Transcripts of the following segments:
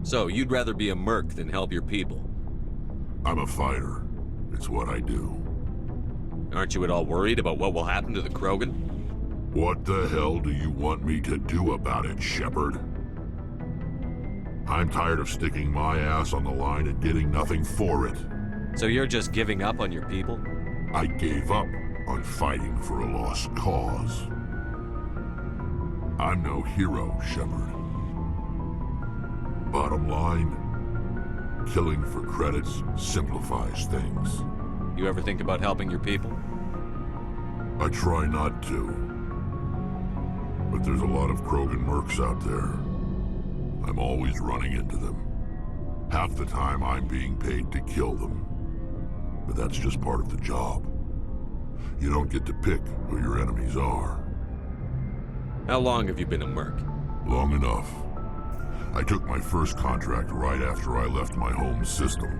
So, you'd rather be a merc than help your people? I'm a fighter. It's what I do. Aren't you at all worried about what will happen to the Krogan? What the hell do you want me to do about it, Shepard? I'm tired of sticking my ass on the line and getting nothing for it. So you're just giving up on your people? I gave up on fighting for a lost cause. I'm no hero, Shepard. Bottom line, killing for credits simplifies things. You ever think about helping your people? I try not to. But there's a lot of Krogan mercs out there. I'm always running into them. Half the time I'm being paid to kill them. But that's just part of the job. You don't get to pick who your enemies are. How long have you been a merc? Long enough. I took my first contract right after I left my home system.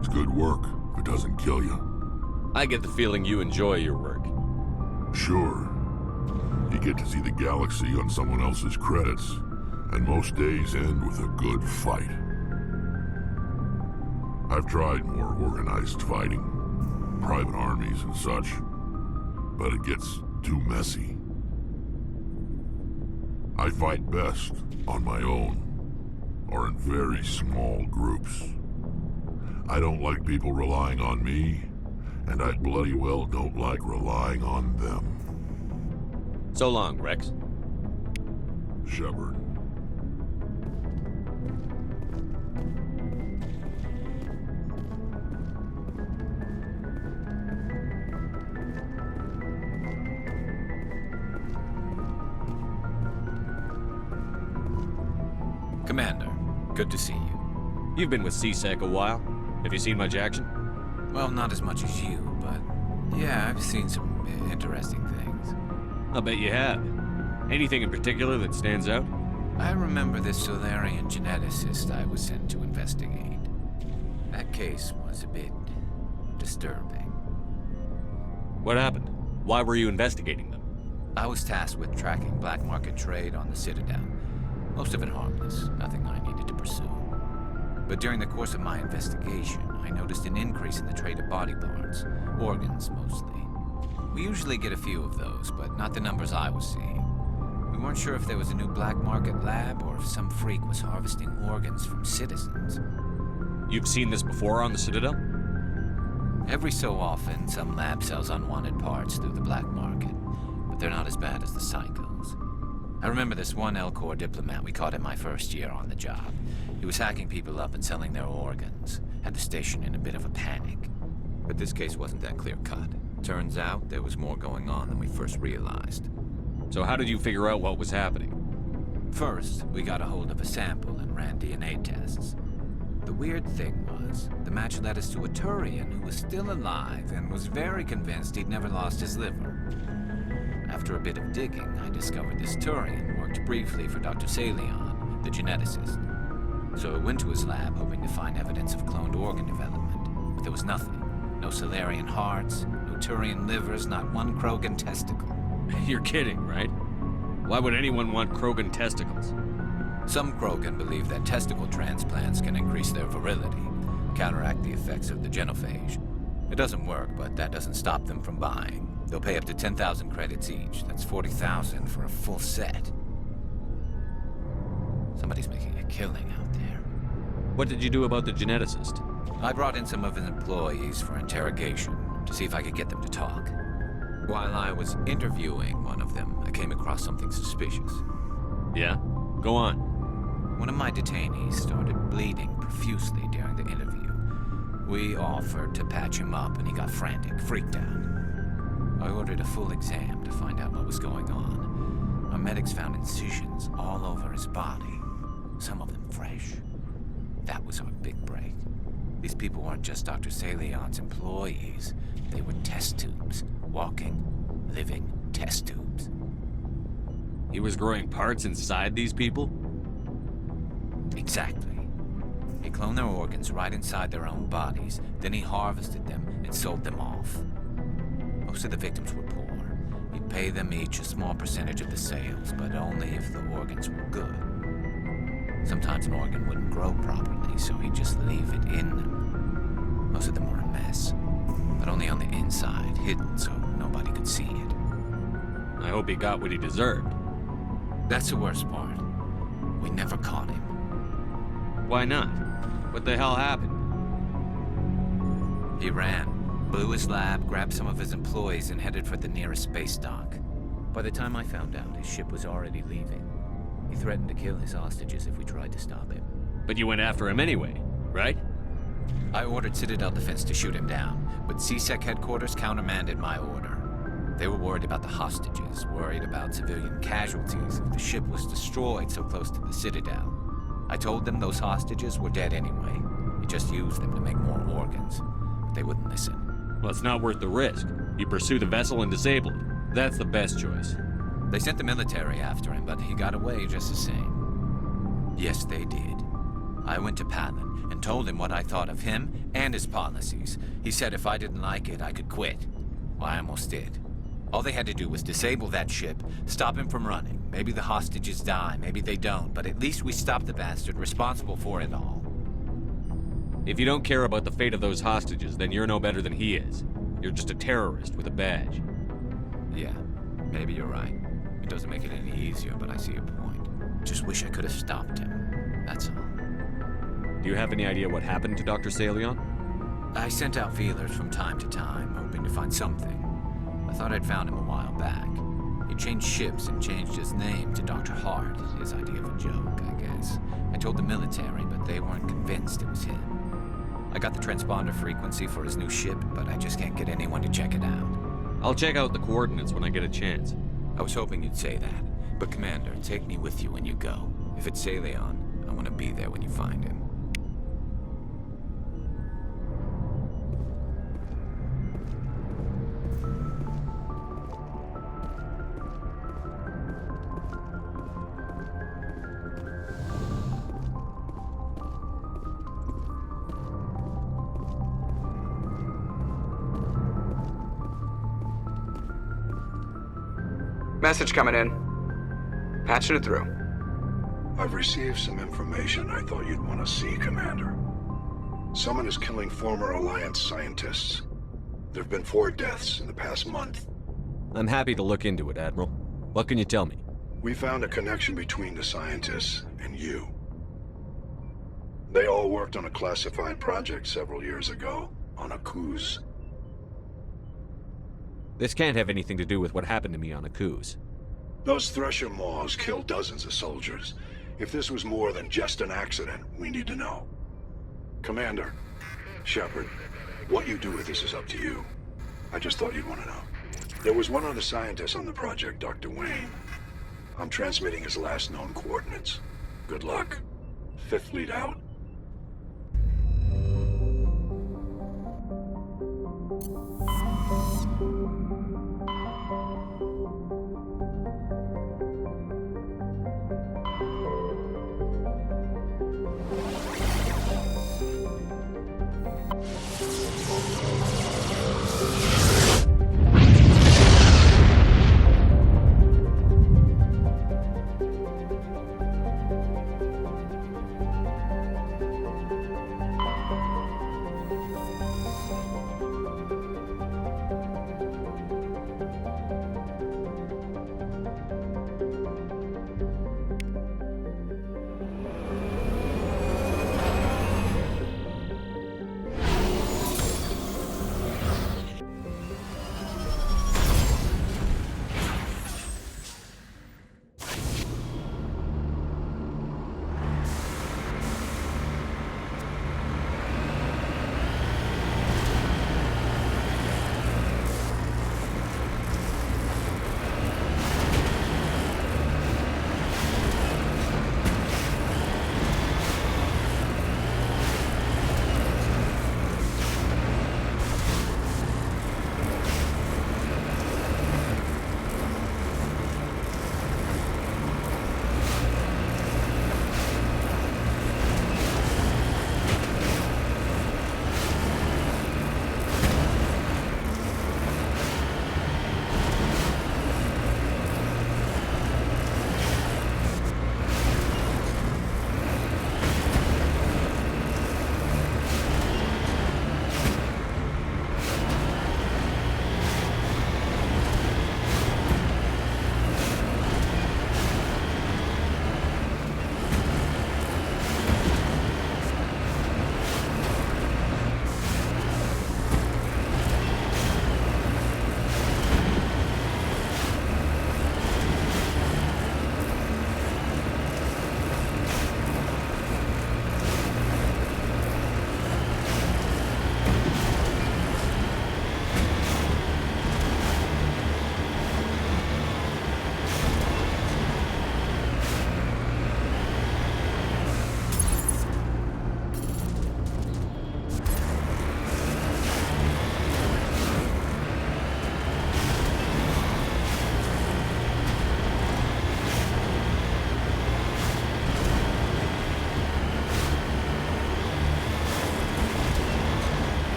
It's good work if it doesn't kill you. I get the feeling you enjoy your work. Sure. You get to see the galaxy on someone else's credits, and most days end with a good fight. I've tried more organized fighting, private armies and such, but it gets too messy. I fight best on my own, or in very small groups. I don't like people relying on me, and I bloody well don't like relying on them. So long, Rex. Shepard. Commander, good to see you. You've been with CSEC a while. Have you seen much action? Well, not as much as you, but yeah, I've seen some interesting things. I'll bet you have. Anything in particular that stands out? I remember this Solarian geneticist I was sent to investigate. That case was a bit disturbing. What happened? Why were you investigating them? I was tasked with tracking black market trade on the Citadel. Most of it harmless, nothing I needed to pursue. But during the course of my investigation, I noticed an increase in the trade of body parts, organs mostly. We usually get a few of those, but not the numbers I was seeing. We weren't sure if there was a new black market lab or if some freak was harvesting organs from citizens. You've seen this before on the Citadel? Every so often, some lab sells unwanted parts through the black market, but they're not as bad as the psychos. I remember this one L-Corps diplomat we caught in my first year on the job. He was hacking people up and selling their organs, had the station in a bit of a panic. But this case wasn't that clear-cut. Turns out there was more going on than we first realized. So how did you figure out what was happening? First, we got a hold of a sample and ran DNA tests. The weird thing was, the match led us to a Turian who was still alive and was very convinced he'd never lost his liver. After a bit of digging, I discovered this Turian worked briefly for Dr. Salion, the geneticist. So I went to his lab hoping to find evidence of cloned organ development, but there was nothing. No Solarian hearts, no Turian livers, not one Krogan testicle. You're kidding, right? Why would anyone want Krogan testicles? Some Krogan believe that testicle transplants can increase their virility, counteract the effects of the genophage. It doesn't work, but that doesn't stop them from buying. They'll pay up to 10,000 credits each. That's 40,000 for a full set. Somebody's making a killing out there. What did you do about the geneticist? I brought in some of his employees for interrogation to see if I could get them to talk. While I was interviewing one of them, I came across something suspicious. Yeah? Go on. One of my detainees started bleeding profusely during the interview. We offered to patch him up and he got frantic, freaked out. I ordered a full exam to find out what was going on. Our medics found incisions all over his body, some of them fresh. That was our big break. These people weren't just Dr. Salion's employees. They were test tubes. Walking, living test tubes. He was growing parts inside these people? Exactly. He cloned their organs right inside their own bodies. Then he harvested them and sold them off. Most of the victims were poor. He'd pay them each a small percentage of the sales, but only if the organs were good. Sometimes an organ wouldn't grow properly, so he'd just leave it in them. Most of them were a mess, but only on the inside, hidden so nobody could see it. I hope he got what he deserved. That's the worst part. We never caught him. Why not? What the hell happened? He ran, blew his lab, grabbed some of his employees, and headed for the nearest space dock. By the time I found out, his ship was already leaving. He threatened to kill his hostages if we tried to stop him. But you went after him anyway, right? I ordered Citadel Defense to shoot him down, but CSEC headquarters countermanded my order. They were worried about the hostages, worried about civilian casualties if the ship was destroyed so close to the Citadel. I told them those hostages were dead anyway. We just used them to make more organs. But they wouldn't listen. Well, it's not worth the risk. You pursue the vessel and disable it. That's the best choice. They sent the military after him, but he got away just the same. Yes, they did. I went to Palin and told him what I thought of him and his policies. He said if I didn't like it, I could quit. Well, I almost did. All they had to do was disable that ship, stop him from running. Maybe the hostages die, maybe they don't, but at least we stopped the bastard responsible for it all. If you don't care about the fate of those hostages, then you're no better than he is. You're just a terrorist with a badge. Yeah, maybe you're right. It doesn't make it any easier, but I see your point. Just wish I could have stopped him. That's all. Do you have any idea what happened to Dr. Salion? I sent out feelers from time to time, hoping to find something. I thought I'd found him a while back. He changed ships and changed his name to Dr. Hart, his idea of a joke, I guess. I told the military, but they weren't convinced it was him. I got the transponder frequency for his new ship, but I just can't get anyone to check it out. I'll check out the coordinates when I get a chance. I was hoping you'd say that. But Commander, take me with you when you go. If it's Salion, I want to be there when you find him. Message coming in. Patching it through. I've received some information I thought you'd want to see, Commander. Someone is killing former Alliance scientists. There have been 4 deaths in the past month. I'm happy to look into it, Admiral. What can you tell me? We found a connection between the scientists and you. They all worked on a classified project several years ago, on Akuz. This can't have anything to do with what happened to me on Akuz. Those Thresher Maws killed dozens of soldiers. If this was more than just an accident, we need to know. Commander, Shepard, what you do with this is up to you. I just thought you'd want to know. There was one other scientist on the project, Dr. Wayne. I'm transmitting his last known coordinates. Good luck. 5th Fleet out.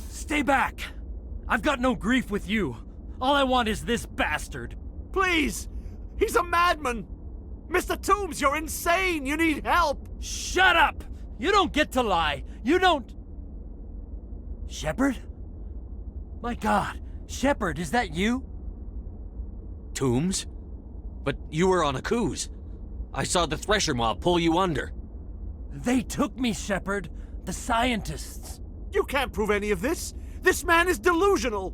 Stay back! I've got no grief with you. All I want is this bastard. Please! He's a madman! Mr. Toombs, you're insane! You need help! Shut up! You don't get to lie. You don't... Shepard? My God, Shepard, is that you? Toombs? But you were on a cruise. I saw the Thresher mob pull you under. They took me, Shepard. The scientists. You can't prove any of this! This man is delusional!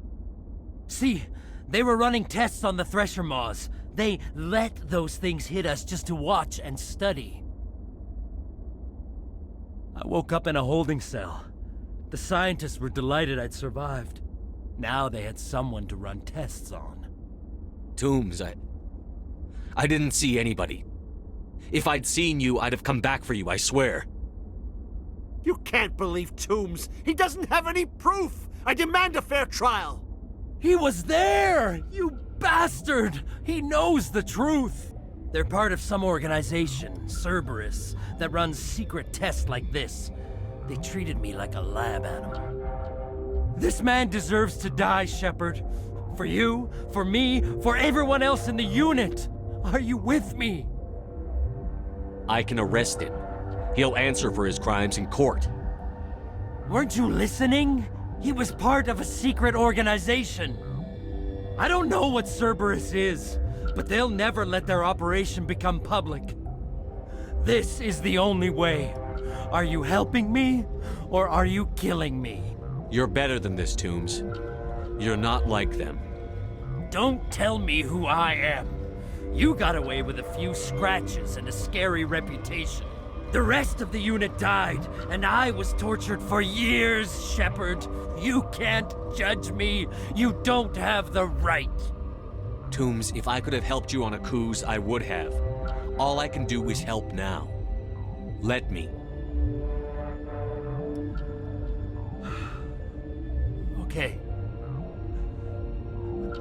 See, they were running tests on the Thresher moths. They let those things hit us just to watch and study. I woke up in a holding cell. The scientists were delighted I'd survived. Now they had someone to run tests on. Toombs, I didn't see anybody. If I'd seen you, I'd have come back for you, I swear. You can't believe Toombs! He doesn't have any proof! I demand a fair trial! He was there! You bastard! He knows the truth! They're part of some organization, Cerberus, that runs secret tests like this. They treated me like a lab animal. This man deserves to die, Shepard. For you, for me, for everyone else in the unit. Are you with me? I can arrest him. He'll answer for his crimes in court. Weren't you listening? He was part of a secret organization. I don't know what Cerberus is, but they'll never let their operation become public. This is the only way. Are you helping me, or are you killing me? You're better than this, Toombs. You're not like them. Don't tell me who I am. You got away with a few scratches and a scary reputation. The rest of the unit died, and I was tortured for years, Shepard. You can't judge me. You don't have the right. Toombs, if I could have helped you on a cruise, I would have. All I can do is help now. Let me. Okay.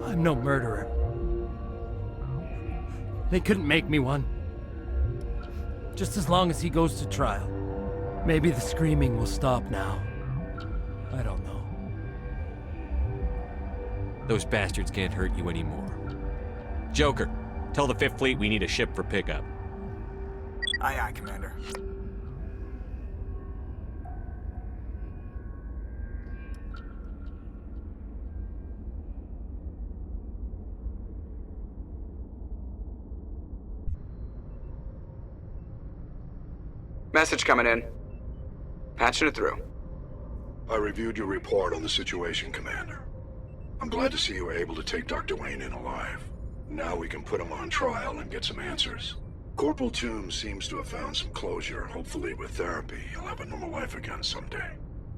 I'm no murderer. They couldn't make me one. Just as long as he goes to trial. Maybe the screaming will stop now. I don't know. Those bastards can't hurt you anymore. Joker, tell the Fifth Fleet we need a ship for pickup. Aye, aye, Commander. Message coming in. Patching it through. I reviewed your report on the situation, Commander. I'm glad to see you were able to take Dr. Wayne in alive. Now we can put him on trial and get some answers. Corporal Toombs seems to have found some closure. Hopefully with therapy, he'll have a normal life again someday.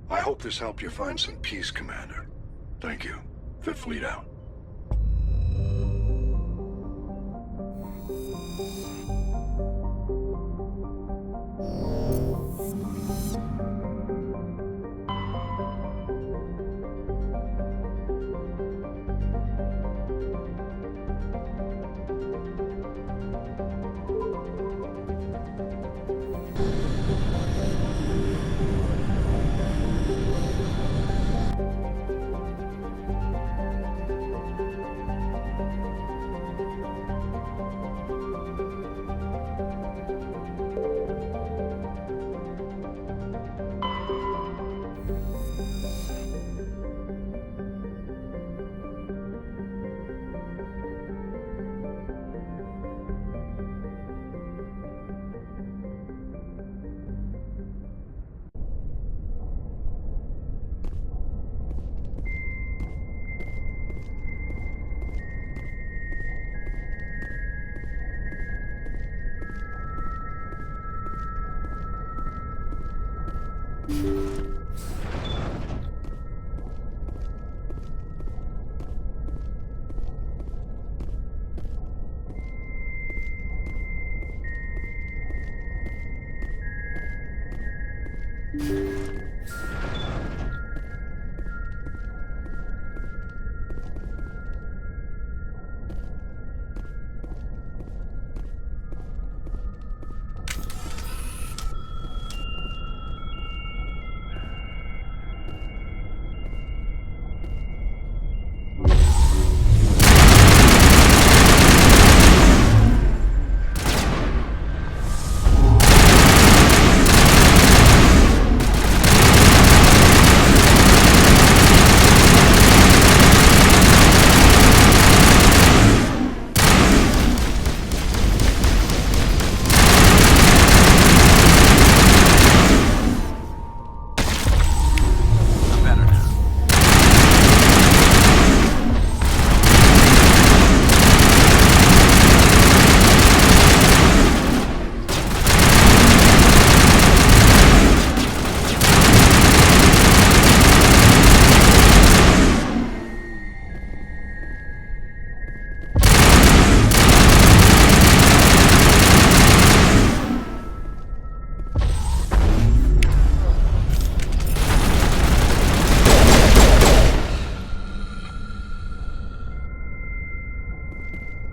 I hope this helped you find some peace, Commander. Thank you. Fifth Fleet out.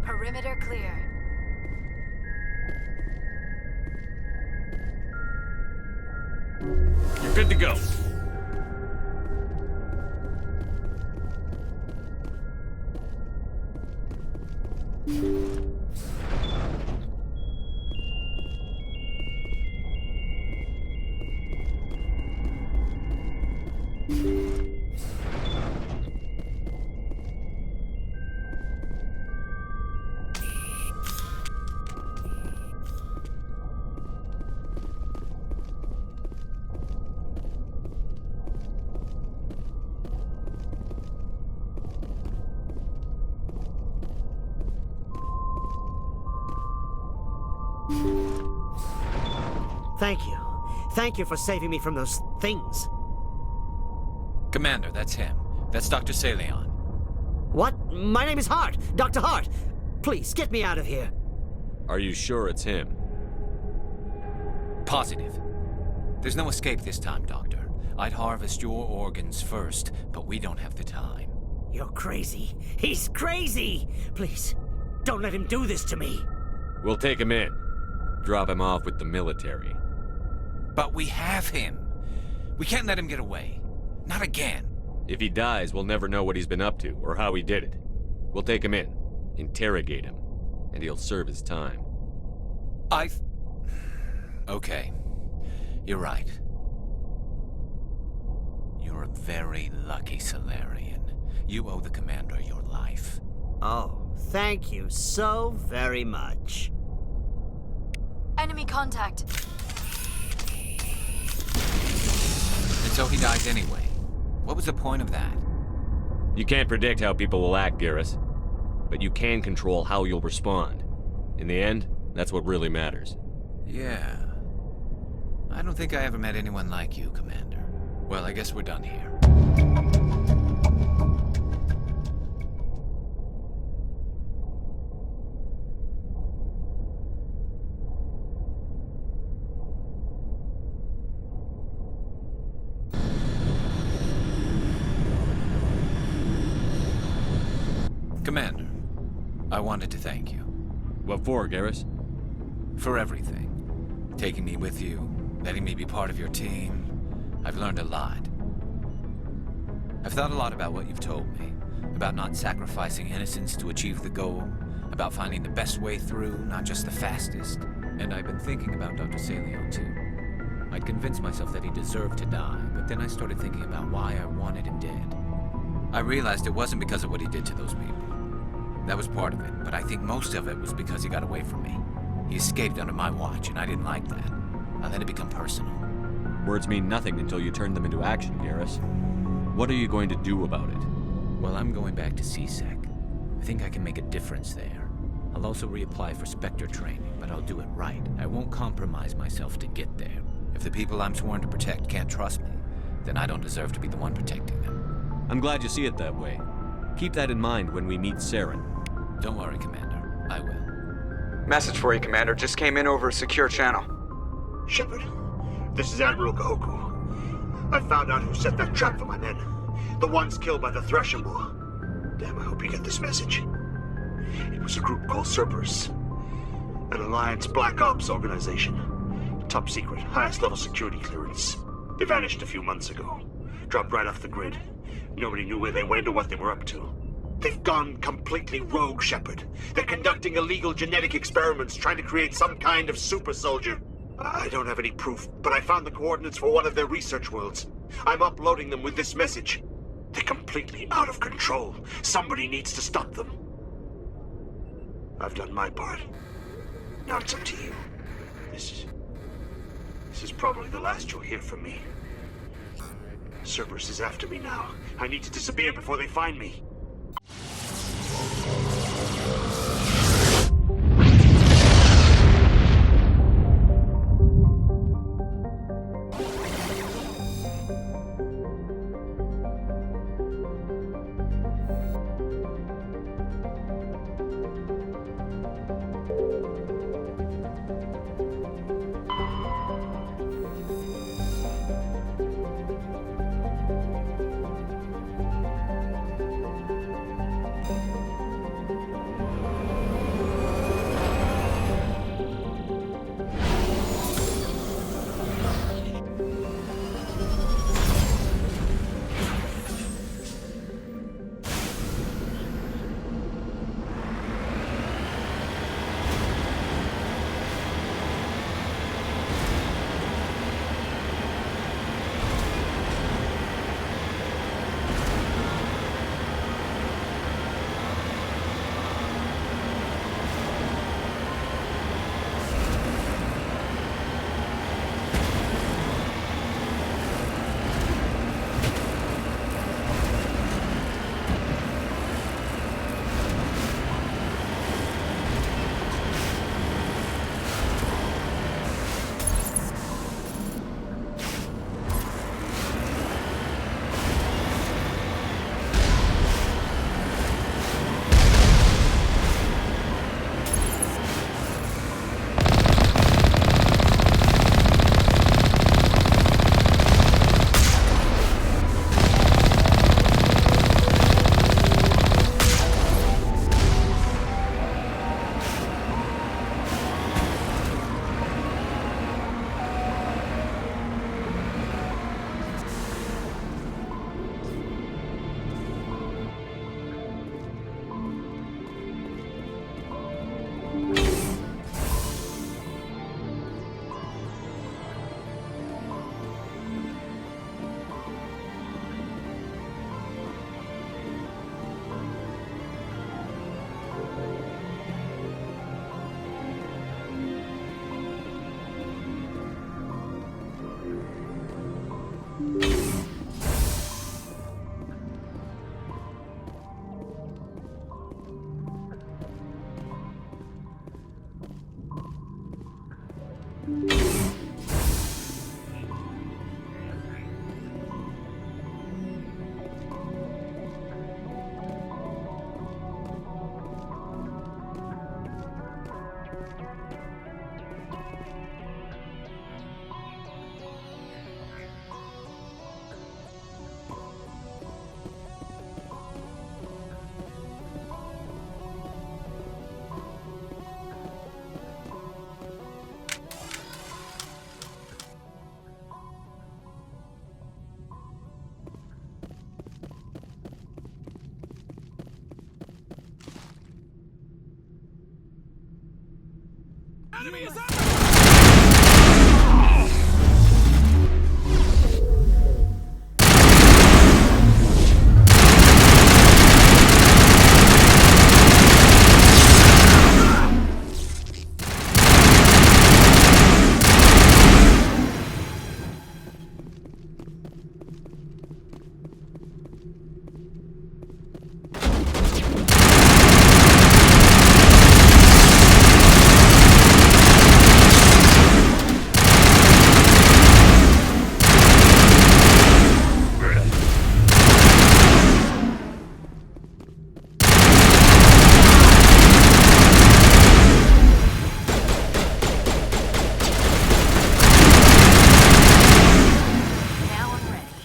Perimeter clear. You're good to go. Thank you. Thank you for saving me from those things. Commander, that's him. That's Dr. Saleon. What? My name is Hart. Dr. Hart. Please, get me out of here. Are you sure it's him? Positive. There's no escape this time, Doctor. I'd harvest your organs first, but we don't have the time. You're crazy. He's crazy! Please, don't let him do this to me. We'll take him in. Drop him off with the military. But we have him. We can't let him get away. Not again. If he dies, we'll never know what he's been up to or how he did it. We'll take him in, interrogate him, and he'll serve his time. Okay. You're right. You're a very lucky Salarian. You owe the Commander your life. Oh, thank you so very much. Enemy contact. And so he dies anyway. What was the point of that? You can't predict how people will act, Garrus. But you can control how you'll respond. In the end, that's what really matters. Yeah. I don't think I ever met anyone like you, Commander. Well, I guess we're done here. Commander, I wanted to thank you. What for, Garrus? For everything. Taking me with you, letting me be part of your team. I've learned a lot. I've thought a lot about what you've told me. About not sacrificing innocence to achieve the goal. About finding the best way through, not just the fastest. And I've been thinking about Dr. Salio, too. I'd convinced myself that he deserved to die, but then I started thinking about why I wanted him dead. I realized it wasn't because of what he did to those people. That was part of it, but I think most of it was because he got away from me. He escaped under my watch, and I didn't like that. I let it become personal. Words mean nothing until you turn them into action, Garrus. What are you going to do about it? Well, I'm going back to C-Sec. I think I can make a difference there. I'll also reapply for Spectre training, but I'll do it right. I won't compromise myself to get there. If the people I'm sworn to protect can't trust me, then I don't deserve to be the one protecting them. I'm glad you see it that way. Keep that in mind when we meet Saren. Don't worry, Commander. I will. Message for you, Commander. Just came in over a secure channel. Shepard, this is Admiral Kahoku. I found out who set that trap for my men. The ones killed by the Thresher Maw. Damn, I hope you get this message. It was a group called Cerberus. An Alliance Black Ops organization. Top secret, highest level security clearance. They vanished a few months ago. Dropped right off the grid. Nobody knew where they went or what they were up to. They've gone completely rogue, Shepard. They're conducting illegal genetic experiments, trying to create some kind of super soldier. I don't have any proof, but I found the coordinates for one of their research worlds. I'm uploading them with this message. They're completely out of control. Somebody needs to stop them. I've done my part. Now it's up to you. This is probably the last you'll hear from me. Cerberus is after me now. I need to disappear before they find me. Now I'm ready.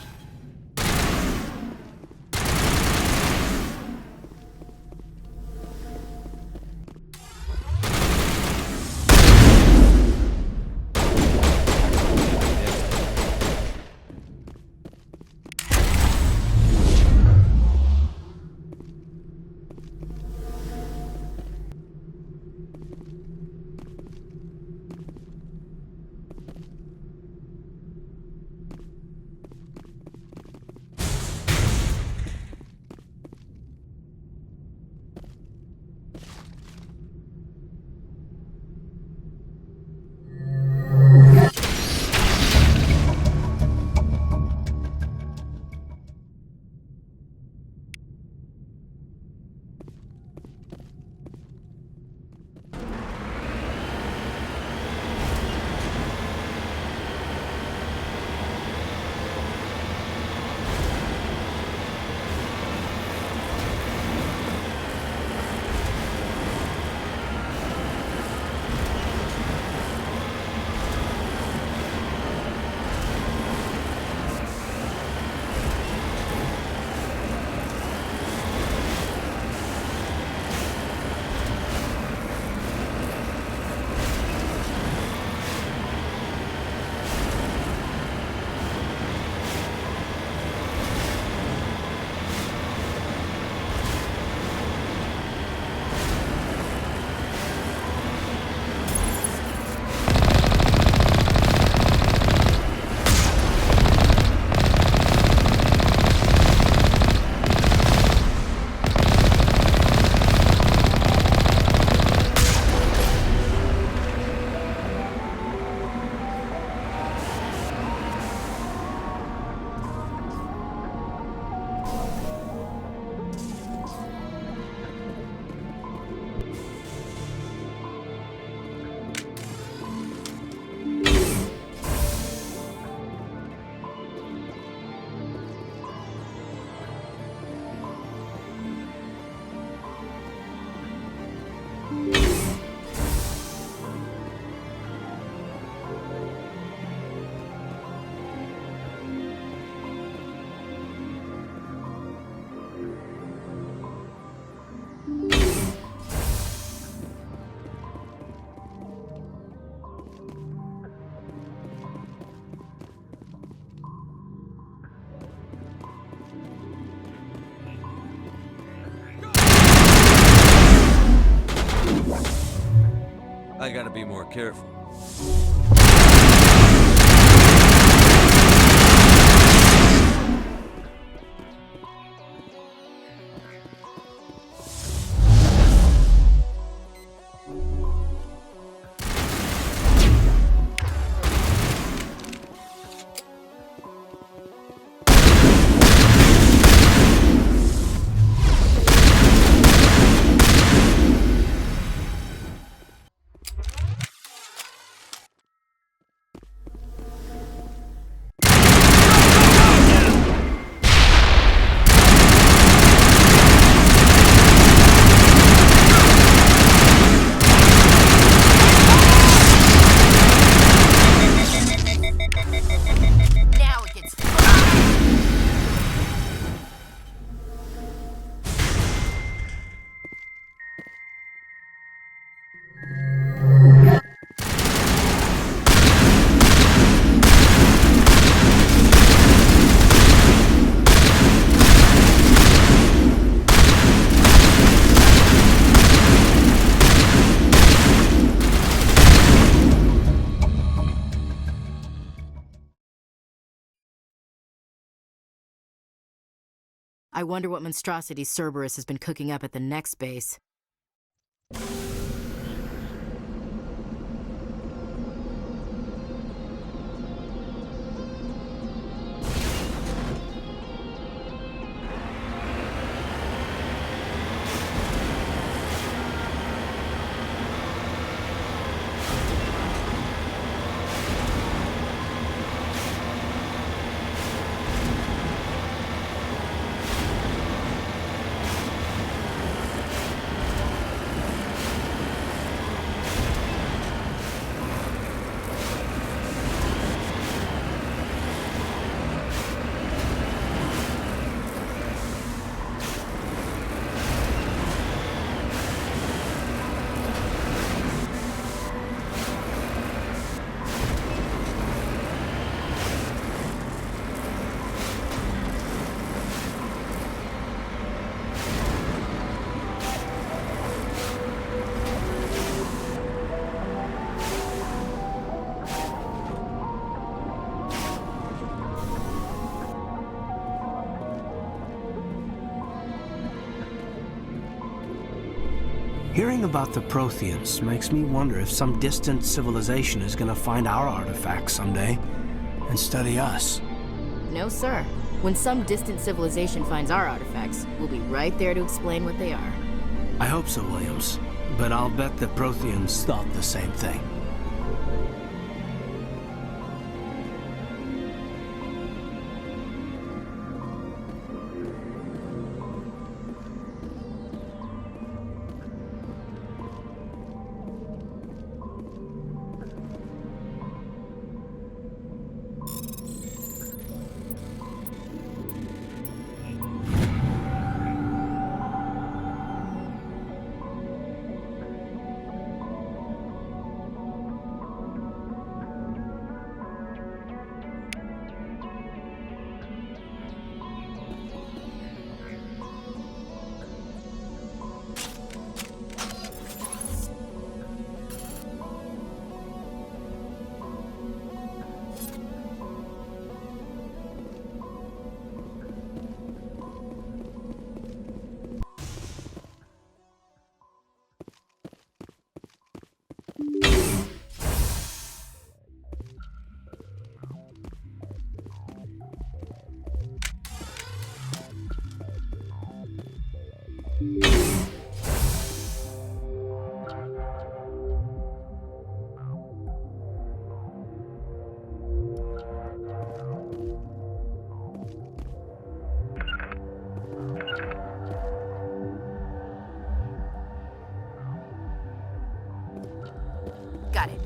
I gotta be more careful. I wonder what monstrosity Cerberus has been cooking up at the next base. Hearing about the Protheans makes me wonder if some distant civilization is gonna find our artifacts someday and study us. No, sir. When some distant civilization finds our artifacts, we'll be right there to explain what they are. I hope so, Williams. But I'll bet the Protheans thought the same thing. Got it.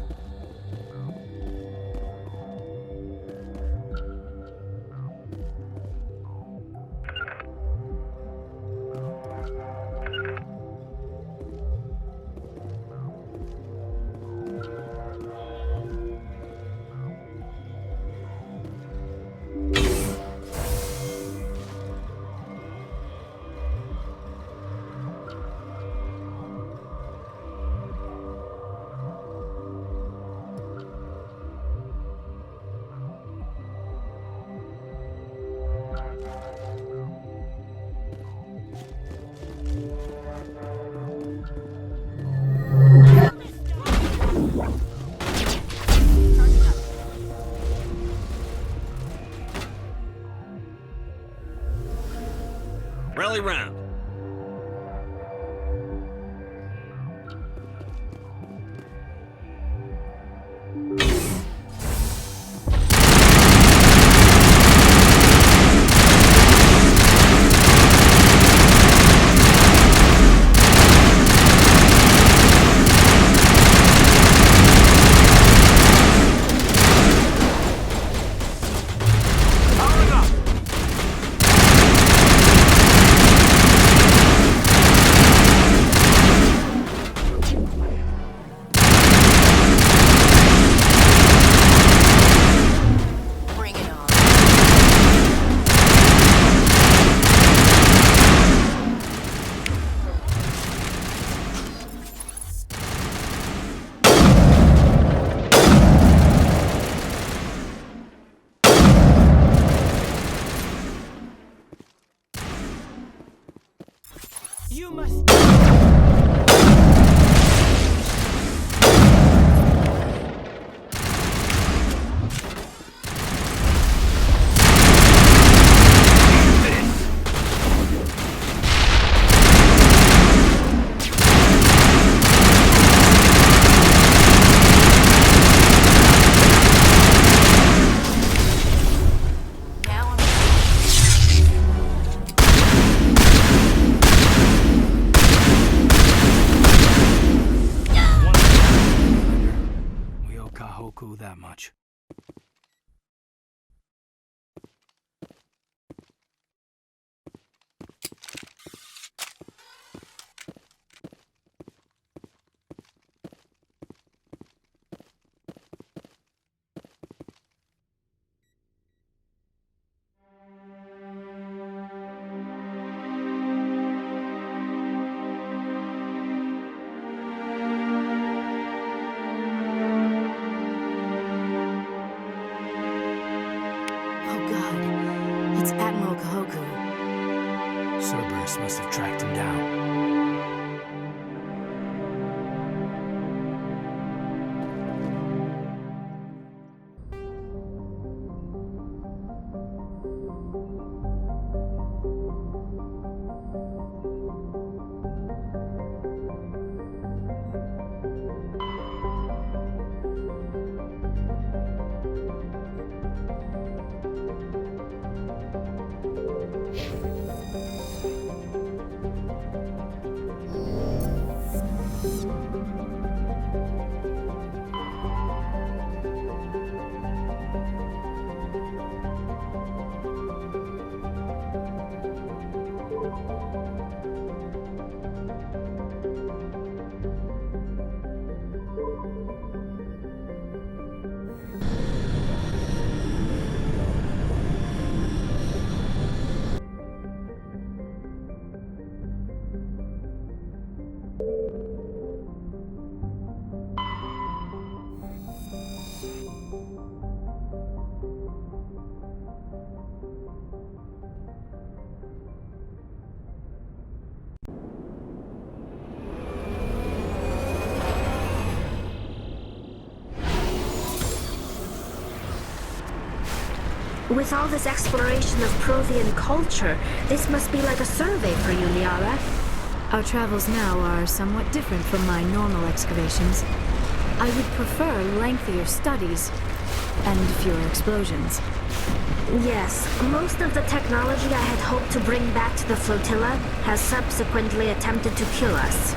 Rally round. Powering up! Kahoku that much. Cerberus must have tracked him down. With all this exploration of Prothean culture, this must be like a survey for you, Liara. Our travels now are somewhat different from my normal excavations. I would prefer lengthier studies and fewer explosions. Yes, most of the technology I had hoped to bring back to the flotilla has subsequently attempted to kill us.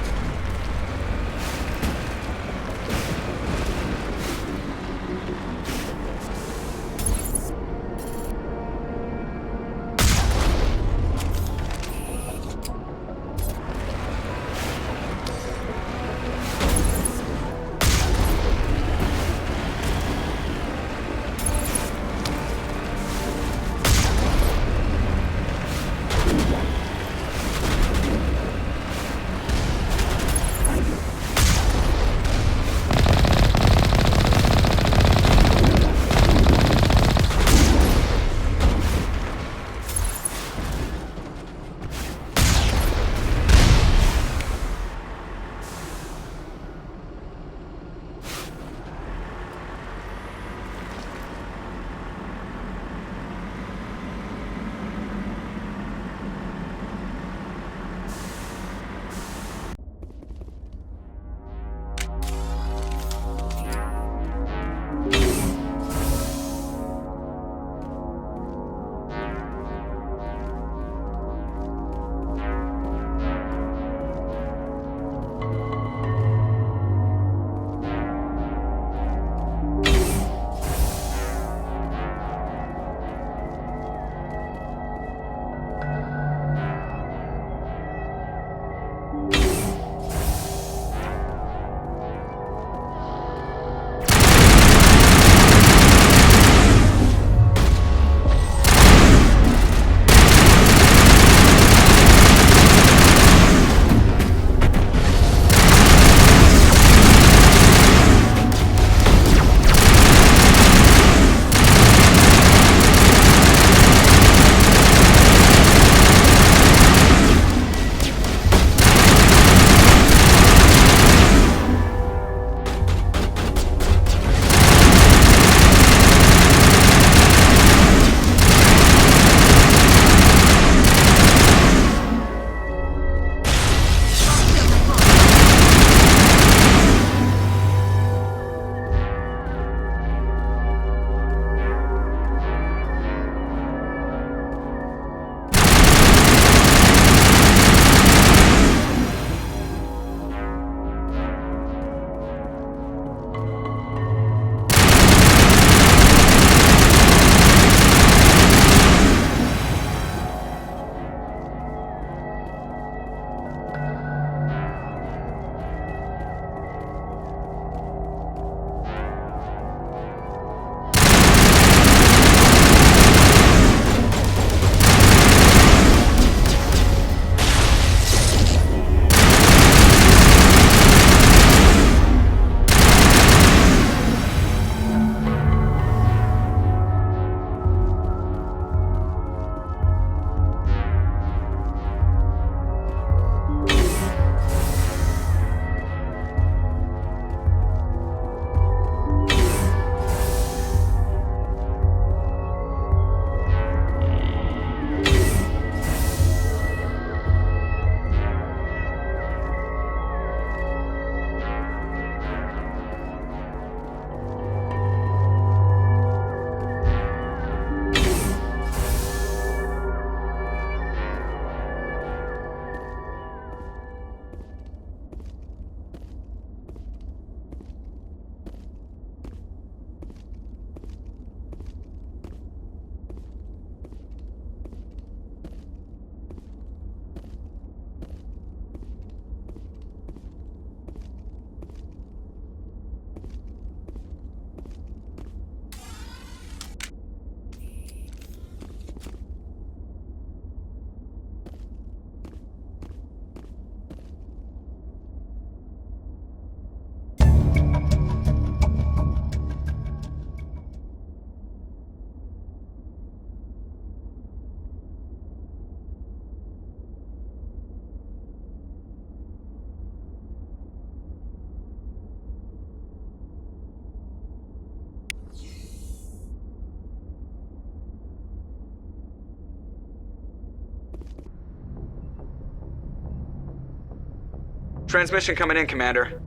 Transmission coming in, Commander.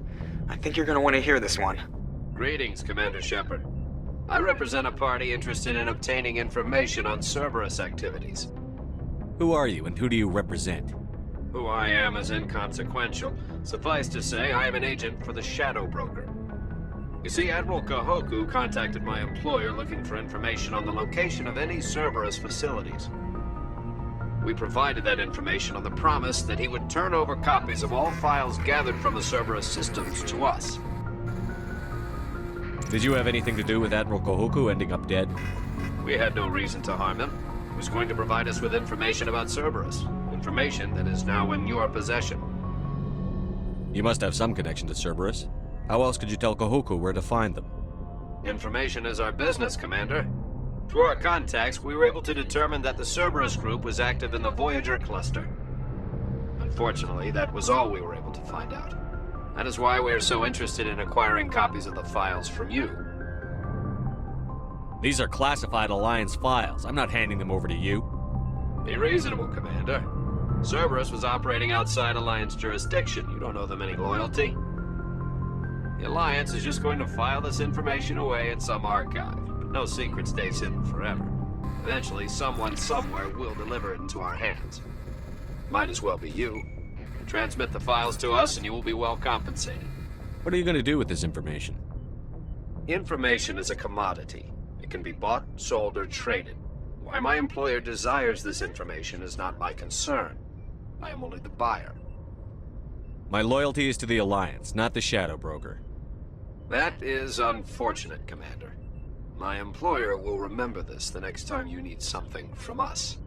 I think you're gonna want to hear this one. Greetings, Commander Shepard. I represent a party interested in obtaining information on Cerberus activities. Who are you, and who do you represent? Who I am is inconsequential. Suffice to say, I am an agent for the Shadow Broker. You see, Admiral Kahoku contacted my employer looking for information on the location of any Cerberus facilities. We provided that information on the promise that he would turn over copies of all files gathered from the Cerberus systems to us. Did you have anything to do with Admiral Kahoku ending up dead? We had no reason to harm him. He was going to provide us with information about Cerberus. Information that is now in your possession. You must have some connection to Cerberus. How else could you tell Kahoku where to find them? Information is our business, Commander. Through our contacts, we were able to determine that the Cerberus group was active in the Voyager cluster. Unfortunately, that was all we were able to find out. That is why we are so interested in acquiring copies of the files from you. These are classified Alliance files. I'm not handing them over to you. Be reasonable, Commander. Cerberus was operating outside Alliance jurisdiction. You don't owe them any loyalty. The Alliance is just going to file this information away in some archive. No secret stays hidden forever. Eventually, someone somewhere will deliver it into our hands. Might as well be you. Transmit the files to us and you will be well compensated. What are you going to do with this information? Information is a commodity. It can be bought, sold, or traded. Why my employer desires this information is not my concern. I am only the buyer. My loyalty is to the Alliance, not the Shadow Broker. That is unfortunate, Commander. My employer will remember this the next time you need something from us.